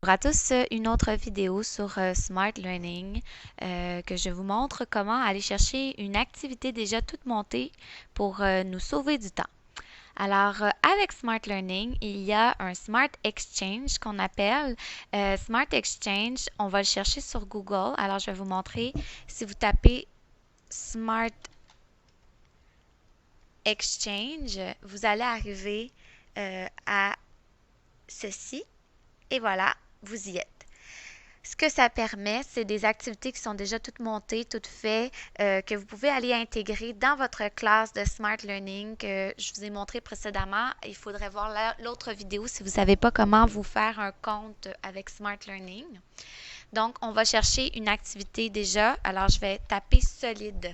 Bonjour à tous, une autre vidéo sur Smart Learning que je vous montre comment aller chercher une activité déjà toute montée pour nous sauver du temps. Alors, avec Smart Learning, il y a un Smart Exchange qu'on appelle Smart Exchange. On va le chercher sur Google. Alors, je vais vous montrer. Si vous tapez Smart Exchange, vous allez arriver à ceci. Et voilà, vous y êtes. Ce que ça permet, c'est des activités qui sont déjà toutes montées, toutes faites, que vous pouvez aller intégrer dans votre classe de Smart Learning que je vous ai montré précédemment. Il faudrait voir l'autre vidéo si vous ne savez pas comment vous faire un compte avec Smart Learning. Donc, on va chercher une activité déjà. Alors, je vais taper solide.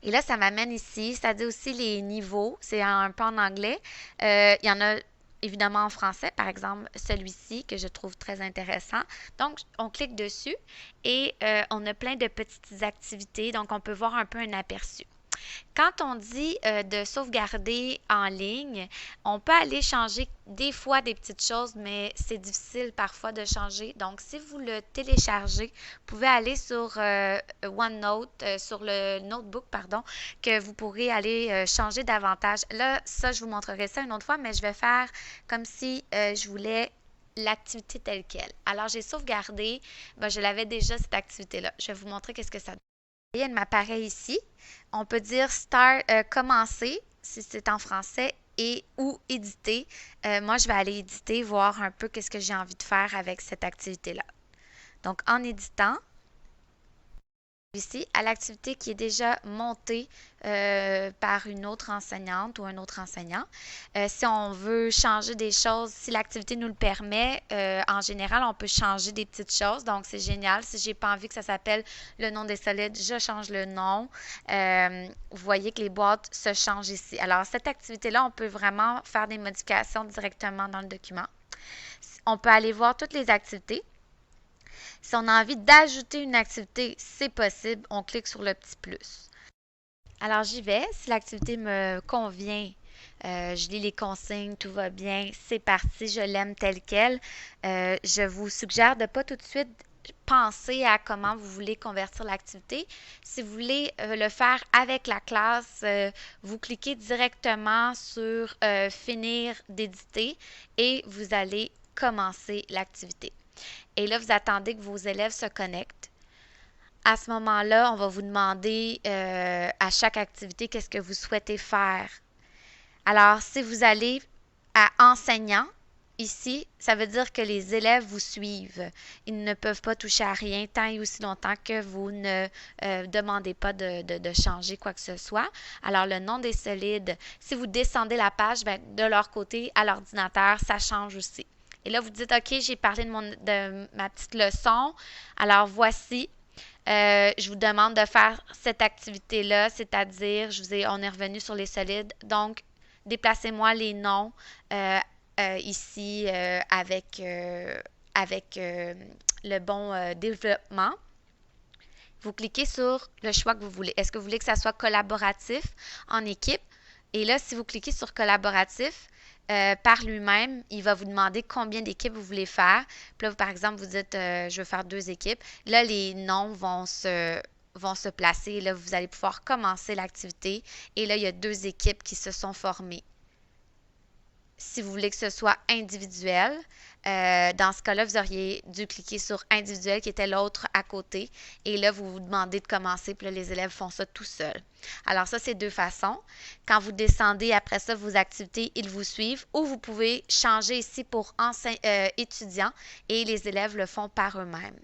Et là, ça m'amène ici. Ça dit aussi les niveaux. C'est un peu en anglais. Il y en a évidemment en français, par exemple celui-ci que je trouve très intéressant. Donc, on clique dessus et on a plein de petites activités. Donc, on peut voir un peu un aperçu. Quand on dit de sauvegarder en ligne, on peut aller changer des fois des petites choses, mais c'est difficile parfois de changer. Donc, si vous le téléchargez, vous pouvez aller sur OneNote, sur le notebook, pardon, que vous pourrez aller changer davantage. Là, ça, je vous montrerai ça une autre fois, mais je vais faire comme si je voulais l'activité telle qu'elle. Alors, j'ai sauvegardé, ben, je l'avais déjà cette activité-là. Je vais vous montrer qu'est-ce que ça donne. Elle m'apparaît ici. On peut dire start, commencer si c'est en français et ou éditer. Moi, je vais aller éditer, voir un peu qu'est-ce que j'ai envie de faire avec cette activité-là. Donc, en éditant, ici à l'activité qui est déjà montée par une autre enseignante ou un autre enseignant. Si on veut changer des choses, si l'activité nous le permet, en général, on peut changer des petites choses. Donc, c'est génial. Si j'ai pas envie que ça s'appelle le nom des solides, je change le nom. Vous voyez que les boîtes se changent ici. Alors, cette activité-là, on peut vraiment faire des modifications directement dans le document. On peut aller voir toutes les activités. Si on a envie d'ajouter une activité, c'est possible. On clique sur le petit plus. Alors, j'y vais. Si l'activité me convient, je lis les consignes, tout va bien, c'est parti, je l'aime telle qu'elle. Je vous suggère de ne pas tout de suite penser à comment vous voulez convertir l'activité. Si vous voulez le faire avec la classe, vous cliquez directement sur Finir d'éditer et vous allez commencer l'activité. Et là, vous attendez que vos élèves se connectent. À ce moment-là, on va vous demander à chaque activité qu'est-ce que vous souhaitez faire. Alors, si vous allez à enseignant, ici, ça veut dire que les élèves vous suivent. Ils ne peuvent pas toucher à rien tant et aussi longtemps que vous ne demandez pas de changer quoi que ce soit. Alors, le nom des solides, si vous descendez la page, ben, de leur côté, à l'ordinateur, ça change aussi. Et là, vous dites, OK, j'ai parlé de ma petite leçon. Alors, voici je vous demande de faire cette activité-là, c'est-à-dire, on est revenu sur les solides. Donc, déplacez-moi les noms ici avec le bon développement. Vous cliquez sur le choix que vous voulez. Est-ce que vous voulez que ça soit collaboratif en équipe? Et là, si vous cliquez sur collaboratif, par lui-même, il va vous demander combien d'équipes vous voulez faire. Puis là, par exemple, vous dites je veux faire 2 équipes. Là, les noms vont se placer. Là, vous allez pouvoir commencer l'activité. Et là, il y a 2 équipes qui se sont formées. Si vous voulez que ce soit individuel, dans ce cas-là, vous auriez dû cliquer sur individuel qui était l'autre à côté. Et là, vous vous demandez de commencer, puis là, les élèves font ça tout seuls. Alors ça, c'est 2 façons. Quand vous descendez après ça, vos activités, ils vous suivent. Ou vous pouvez changer ici pour étudiants et les élèves le font par eux-mêmes.